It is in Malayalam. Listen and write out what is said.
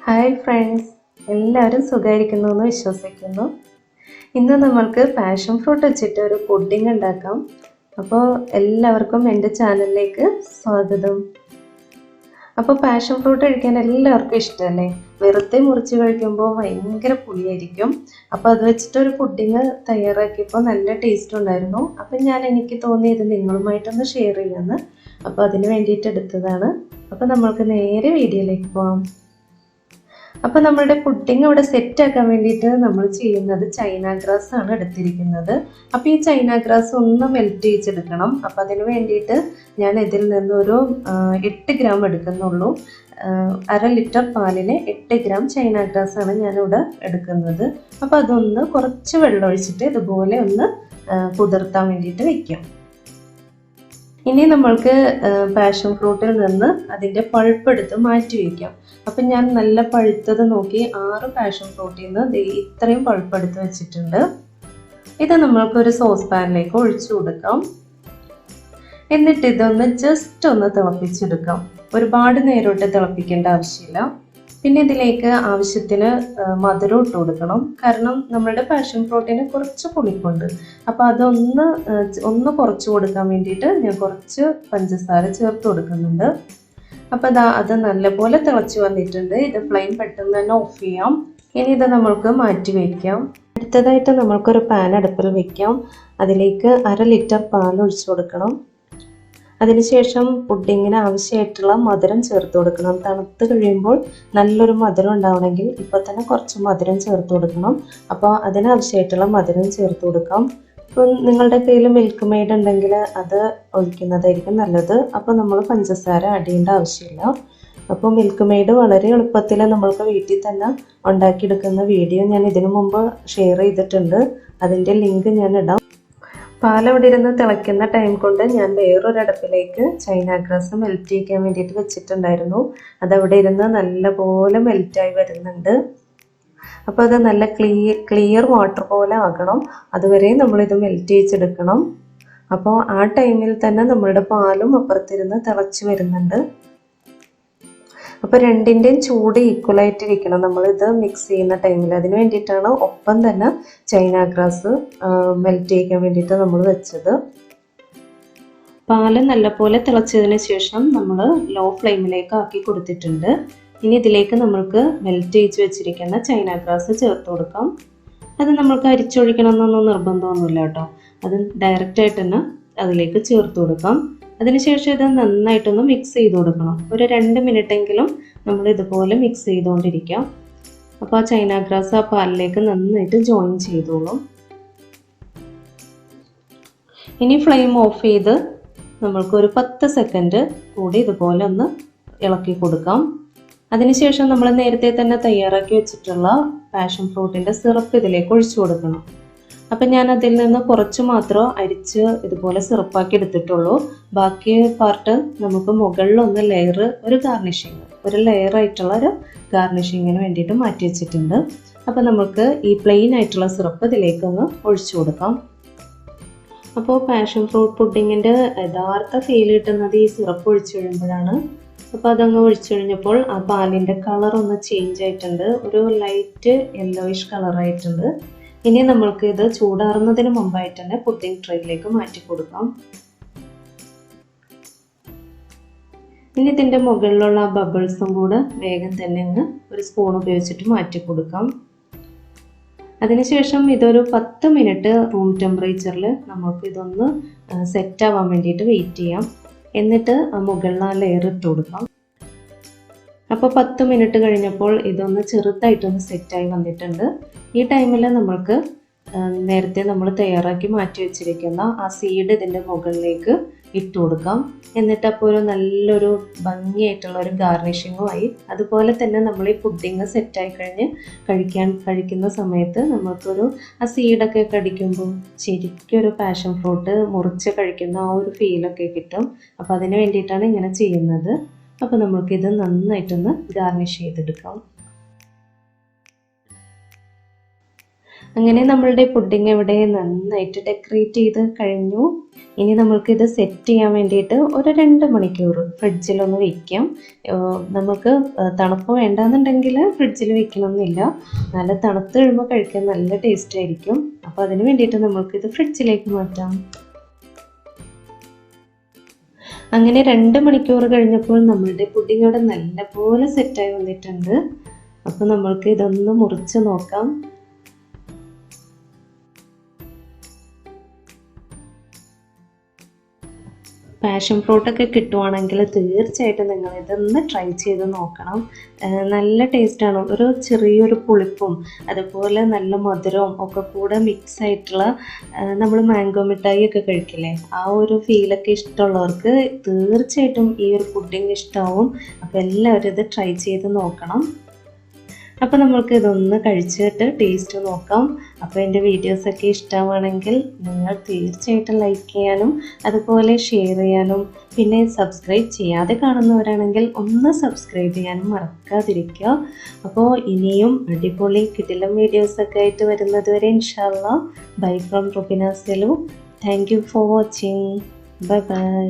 ഹായ് ഫ്രണ്ട്സ്, എല്ലാവരും സുഖമായിരിക്കുന്നു എന്ന് വിശ്വസിക്കുന്നു. ഇന്ന് നമ്മൾക്ക് പാഷൻ ഫ്രൂട്ട് വെച്ചിട്ട് ഒരു പുഡിംഗ് ഉണ്ടാക്കാം. അപ്പോൾ എല്ലാവർക്കും എൻ്റെ ചാനലിലേക്ക് സ്വാഗതം. അപ്പോൾ പാഷൻ ഫ്രൂട്ട് കഴിക്കാൻ എല്ലാവർക്കും ഇഷ്ടമല്ലേ? വെറുതെ മുറിച്ച് കഴിക്കുമ്പോൾ ഭയങ്കര പുളിയായിരിക്കും. അപ്പോൾ അത് വെച്ചിട്ടൊരു പുഡിംഗ് തയ്യാറാക്കിയപ്പോൾ നല്ല ടേസ്റ്റ് ഉണ്ടായിരുന്നു. അപ്പം എനിക്ക് തോന്നിയത് നിങ്ങളുമായിട്ടൊന്ന് ഷെയർ ചെയ്യാമെന്ന്. അപ്പോൾ അതിന് വേണ്ടിയിട്ട് എടുത്തതാണ്. അപ്പോൾ നമ്മൾക്ക് നേരെ വീഡിയോയിലേക്ക് പോകാം. അപ്പോൾ നമ്മുടെ പുഡിംഗ് ഇവിടെ സെറ്റ് ആക്കാൻ വേണ്ടിയിട്ട് നമ്മൾ ചെയ്യുന്നത് ചൈന ഗ്രാസ് ആണ് എടുത്തിരിക്കുന്നത്. അപ്പോൾ ഈ ചൈന ഗ്രാസ് ഒന്ന് മെൽറ്റ് ചെയ്തെടുക്കണം. അപ്പോൾ അതിന് വേണ്ടിയിട്ട് ഞാൻ ഇതിൽ നിന്നൊരു 8 ഗ്രാം എടുക്കുന്നുള്ളൂ. 1/2 ലിറ്റർ പാലിന് 8 ഗ്രാം ചൈന ഗ്രാസ് ആണ് ഞാനിവിടെ എടുക്കുന്നത്. അപ്പോൾ അതൊന്ന് കുറച്ച് വെള്ളം ഒഴിച്ചിട്ട് ഇതുപോലെ ഒന്ന് കുതിർത്താൻ വേണ്ടിയിട്ട് വയ്ക്കാം. ഇനി നമ്മൾക്ക് പാഷൻ ഫ്രൂട്ടിൽ നിന്ന് അതിൻ്റെ പൾപ്പ് എടുത്ത് മാറ്റി വയ്ക്കാം. അപ്പം ഞാൻ നല്ല പഴുത്തത് നോക്കി 6 പാഷൻ ഫ്രൂട്ടിൽ നിന്ന് ഇത്രയും പൾപ്പ് എടുത്ത് വെച്ചിട്ടുണ്ട്. ഇത് നമ്മൾക്കൊരു സോസ് പാനിലേക്ക് ഒഴിച്ചു കൊടുക്കാം. എന്നിട്ട് ഇതൊന്ന് ജസ്റ്റ് ഒന്ന് തിളപ്പിച്ചെടുക്കാം. ഒരുപാട് നേരോട്ട് തിളപ്പിക്കേണ്ട ആവശ്യമില്ല. പിന്നെ ഇതിലേക്ക് ആവശ്യത്തിന് മധുരം ഇട്ട് കൊടുക്കണം. കാരണം നമ്മളുടെ പാഷൻ ഫ്രൂട്ടിന് കുറച്ച് പുളിപ്പുണ്ട്. അപ്പോൾ അതൊന്ന് കുറച്ച് കൊടുക്കാൻ വേണ്ടിയിട്ട് ഞാൻ കുറച്ച് പഞ്ചസാര ചേർത്ത് കൊടുക്കുന്നുണ്ട്. അപ്പോൾ അത് നല്ലപോലെ തിളച്ച് വന്നിട്ടുണ്ട്. ഇത് ഫ്ലെയിം പെട്ടെന്ന് തന്നെ ഓഫ് ചെയ്യാം. ഇനി ഇത് നമ്മൾക്ക് മാറ്റി വയ്ക്കാം. അടുത്തതായിട്ട് നമ്മൾക്കൊരു പാൻ അടുപ്പിൽ വയ്ക്കാം. അതിലേക്ക് 1/2 ലിറ്റർ പാൽ ഒഴിച്ചു കൊടുക്കണം. അതിനുശേഷം പുഡിങ്ങിന് ആവശ്യമായിട്ടുള്ള മധുരം ചേർത്ത് കൊടുക്കണം. തണുത്ത് കഴിയുമ്പോൾ നല്ലൊരു മധുരം ഉണ്ടാവണമെങ്കിൽ ഇപ്പോൾ തന്നെ കുറച്ച് മധുരം ചേർത്ത് കൊടുക്കണം. അപ്പോൾ അതിനാവശ്യമായിട്ടുള്ള മധുരം ചേർത്ത് കൊടുക്കാം. ഇപ്പം നിങ്ങളുടെ കയ്യിൽ മിൽക്ക് മെയ്ഡ് ഉണ്ടെങ്കിൽ അത് ഒഴിക്കുന്നതായിരിക്കും നല്ലത്. അപ്പോൾ നമ്മൾ പഞ്ചസാര ആഡ് ചെയ്യേണ്ട ആവശ്യമില്ല. അപ്പോൾ മിൽക്ക് മെയ്ഡ് വളരെ എളുപ്പത്തിൽ നമ്മൾക്ക് വീട്ടിൽ തന്നെ ഉണ്ടാക്കിയെടുക്കുന്ന വീഡിയോ ഞാൻ ഇതിനു മുമ്പ് ഷെയർ ചെയ്തിട്ടുണ്ട്. അതിൻ്റെ ലിങ്ക് ഞാൻ ഇടാം. പാലവിടെ ഇരുന്ന് തിളയ്ക്കുന്ന ടൈം കൊണ്ട് ഞാൻ വേറൊരു അടുപ്പിലേക്ക് ചൈന ഗ്രാസ് മെൽറ്റ് ചെയ്യിക്കാൻ വേണ്ടിയിട്ട് വെച്ചിട്ടുണ്ടായിരുന്നു. അതവിടെ ഇരുന്ന് നല്ലപോലെ മെൽറ്റായി വരുന്നുണ്ട്. അപ്പോൾ അത് നല്ല ക്ലിയർ വാട്ടർ പോലെ ആകണം. അതുവരെ നമ്മളിത് മെൽറ്റ് ചെയ്തെടുക്കണം. അപ്പോൾ ആ ടൈമിൽ തന്നെ നമ്മളുടെ പാലും അപ്പുറത്തിരുന്ന് തിളച്ച് വരുന്നുണ്ട്. അപ്പോൾ രണ്ടിൻ്റെയും ചൂട് ഈക്വലായിട്ടിരിക്കണം നമ്മളിത് മിക്സ് ചെയ്യുന്ന ടൈമിൽ. അതിന് വേണ്ടിയിട്ടാണ് ഒപ്പം തന്നെ ചൈന ഗ്രാസ് മെൽറ്റ് ചെയ്യിക്കാൻ വേണ്ടിയിട്ട് നമ്മൾ വെച്ചത്. പാല് നല്ലപോലെ തിളച്ചതിന് ശേഷം നമ്മൾ ലോ ഫ്ലെയിമിലേക്ക് ആക്കി കൊടുത്തിട്ടുണ്ട്. ഇനി ഇതിലേക്ക് നമ്മൾക്ക് മെൽറ്റ് ചെയ്ത് വെച്ചിരിക്കുന്ന ചൈന ഗ്രാസ് ചേർത്ത് കൊടുക്കാം. അത് നമ്മൾക്ക് അരിച്ചൊഴിക്കണം എന്നൊന്നും നിർബന്ധമൊന്നുമില്ല കേട്ടോ. അത് ഡയറക്റ്റായിട്ട് തന്നെ അതിലേക്ക് ചേർത്ത് കൊടുക്കാം. അതിനുശേഷം ഇത് നന്നായിട്ടൊന്ന് മിക്സ് ചെയ്ത് കൊടുക്കണം. ഒരു 2 മിനിറ്റെങ്കിലും നമ്മൾ ഇതുപോലെ മിക്സ് ചെയ്തുകൊണ്ടിരിക്കാം. അപ്പോൾ ആ ചൈന ഗ്രാസ് ആ പാലിലേക്ക് നന്നായിട്ട് ജോയിൻ ചെയ്തോളും. ഇനി ഫ്ലെയിം ഓഫ് ചെയ്ത് നമ്മൾക്കൊരു 10 സെക്കൻഡ് കൂടി ഇതുപോലെ ഒന്ന് ഇളക്കി കൊടുക്കാം. അതിനുശേഷം നമ്മൾ നേരത്തെ തന്നെ തയ്യാറാക്കി വെച്ചിട്ടുള്ള പാഷൻ ഫ്രൂട്ടിൻ്റെ സിറപ്പ് ഇതിലേക്ക് ഒഴിച്ചു കൊടുക്കണം. അപ്പം ഞാൻ അതിൽ നിന്ന് കുറച്ച് മാത്രം അരിച്ച് ഇതുപോലെ സിറപ്പാക്കി എടുത്തിട്ടുള്ളൂ. ബാക്കി പാർട്ട് നമുക്ക് മുകളിലൊന്ന് ഒരു ലെയറായിട്ടുള്ള ഒരു ഗാർണിഷിങ്ങിന് വേണ്ടിയിട്ട് മാറ്റി വെച്ചിട്ടുണ്ട്. അപ്പോൾ നമുക്ക് ഈ പ്ലെയിൻ ആയിട്ടുള്ള സിറപ്പ് ഇതിലേക്കൊന്ന് ഒഴിച്ചു കൊടുക്കാം. അപ്പോൾ പാഷൻ ഫ്രൂട്ട് പുഡിങ്ങിൻ്റെ യഥാർത്ഥ ഫീൽ കിട്ടുന്നത് ഈ സിറപ്പ് ഒഴിച്ചു കഴിയുമ്പോഴാണ്. അപ്പോൾ അതങ്ങ് ഒഴിച്ചു കഴിഞ്ഞപ്പോൾ ആ പാലിൻ്റെ കളറൊന്ന് ചേഞ്ച് ആയിട്ടുണ്ട്. ഒരു ലൈറ്റ് യെല്ലോയിഷ് കളറായിട്ടുണ്ട്. ഇനി നമ്മൾക്ക് ഇത് ചൂടാറുന്നതിന് മുമ്പായിട്ട് തന്നെ പുഡിംഗ് ട്രേയിലേക്ക് മാറ്റി കൊടുക്കാം. ഇനി ഇതിൻ്റെ മുകളിലുള്ള ബബിൾസും കൂടെ വേഗം തന്നെ അങ്ങ് ഒരു സ്പൂൺ ഉപയോഗിച്ചിട്ട് മാറ്റി കൊടുക്കാം. അതിനുശേഷം ഇതൊരു 10 മിനിറ്റ് റൂം ടെമ്പറേച്ചറിൽ നമുക്ക് ഇതൊന്ന് സെറ്റ് ആവാൻ വേണ്ടിയിട്ട് വെയിറ്റ് ചെയ്യാം. എന്നിട്ട് മുകളിൽ ആ ലെയർ ഇട്ട് കൊടുക്കാം. അപ്പോൾ 10 മിനിറ്റ് കഴിഞ്ഞപ്പോൾ ഇതൊന്ന് ചെറുതായിട്ടൊന്ന് സെറ്റായി വന്നിട്ടുണ്ട്. ഈ ടൈമിൽ നമ്മൾക്ക് നേരത്തെ നമ്മൾ തയ്യാറാക്കി മാറ്റി വെച്ചിരിക്കുന്ന ആ സീഡ് ഇതിൻ്റെ മുകളിലേക്ക് ഇട്ട് കൊടുക്കാം. എന്നിട്ട് അപ്പോൾ ഒരു നല്ലൊരു ഭംഗിയായിട്ടുള്ള ഒരു ഗാർണിഷിങ്ങുമായി. അതുപോലെ തന്നെ നമ്മൾ ഈ പുഡിങ് സെറ്റായി കഴിഞ്ഞ് കഴിക്കുന്ന സമയത്ത് നമുക്കൊരു ആ സീഡൊക്കെ കടിക്കുമ്പോൾ ശരിക്കും ഒരു പാഷൻ ഫ്രൂട്ട് മുറിച്ച് കഴിക്കുന്ന ആ ഒരു ഫീലൊക്കെ കിട്ടും. അപ്പോൾ അതിന് വേണ്ടിയിട്ടാണ് ഇങ്ങനെ ചെയ്യുന്നത്. അപ്പോൾ നമുക്കിത് നന്നായിട്ടൊന്ന് ഗാർണിഷ് ചെയ്തെടുക്കാം. അങ്ങനെ നമ്മളുടെ പുഡിംഗ് ഇവിടെ നന്നായിട്ട് ഡെക്കറേറ്റ് ചെയ്ത് കഴിഞ്ഞു. ഇനി നമ്മൾക്കിത് സെറ്റ് ചെയ്യാൻ വേണ്ടിയിട്ട് ഒരു 2 മണിക്കൂർ ഫ്രിഡ്ജിലൊന്ന് വയ്ക്കാം. നമുക്ക് തണുപ്പ് വേണ്ടാന്നുണ്ടെങ്കിൽ ഫ്രിഡ്ജിൽ വെക്കണമെന്നില്ല. നല്ല തണുത്ത് കഴിയുമ്പോൾ കഴിക്കാൻ നല്ല ടേസ്റ്റ് ആയിരിക്കും. അപ്പോൾ അതിന് വേണ്ടിയിട്ട് നമ്മൾക്കിത് ഫ്രിഡ്ജിലേക്ക് മാറ്റാം. അങ്ങനെ 2 മണിക്കൂർ കഴിഞ്ഞപ്പോൾ നമ്മളുടെ പുഡിംഗ് ഇവിടെ നല്ലപോലെ സെറ്റായി വന്നിട്ടുണ്ട്. അപ്പോൾ നമ്മൾക്ക് ഇതൊന്ന് മുറിച്ച് നോക്കാം. പാഷൻ ഫ്രൂട്ടൊക്കെ കിട്ടുവാണെങ്കിൽ തീർച്ചയായിട്ടും നിങ്ങൾ ഇതൊന്ന് ട്രൈ ചെയ്ത് നോക്കണം. നല്ല ടേസ്റ്റാണ്. ഒരു ചെറിയൊരു പുളിപ്പും അതുപോലെ നല്ല മധുരവും ഒക്കെ കൂടെ മിക്സ് ആയിട്ടുള്ള നമ്മൾ മാംഗോ മിഠായി ഒക്കെ കഴിക്കില്ലേ, ആ ഒരു ഫീലൊക്കെ ഇഷ്ടമുള്ളവർക്ക് തീർച്ചയായിട്ടും ഈ ഒരു പുഡിംഗ് ഇഷ്ടമാവും. അപ്പോൾ എല്ലാവരും ഇത് ട്രൈ ചെയ്ത് നോക്കണം. അപ്പോൾ നമ്മൾക്ക് ഇതൊന്ന് കഴിച്ചിട്ട് ടേസ്റ്റ് നോക്കാം. അപ്പോൾ എൻ്റെ വീഡിയോസൊക്കെ ഇഷ്ടമാണെങ്കിൽ നിങ്ങൾ തീർച്ചയായിട്ടും ലൈക്ക് ചെയ്യാനും അതുപോലെ ഷെയർ ചെയ്യാനും പിന്നെ സബ്സ്ക്രൈബ് ചെയ്യാതെ കാണുന്നവരാണെങ്കിൽ ഒന്ന് സബ്സ്ക്രൈബ് ചെയ്യാനും മറക്കാതിരിക്കുക. അപ്പോൾ ഇനിയും അടിപൊളി കിടിലം വീഡിയോസൊക്കെ ആയിട്ട് വരുന്നത് വരെ ഇൻഷാ അല്ലാഹ് bye from Rubina Selu. Thank you for watching. Bye by.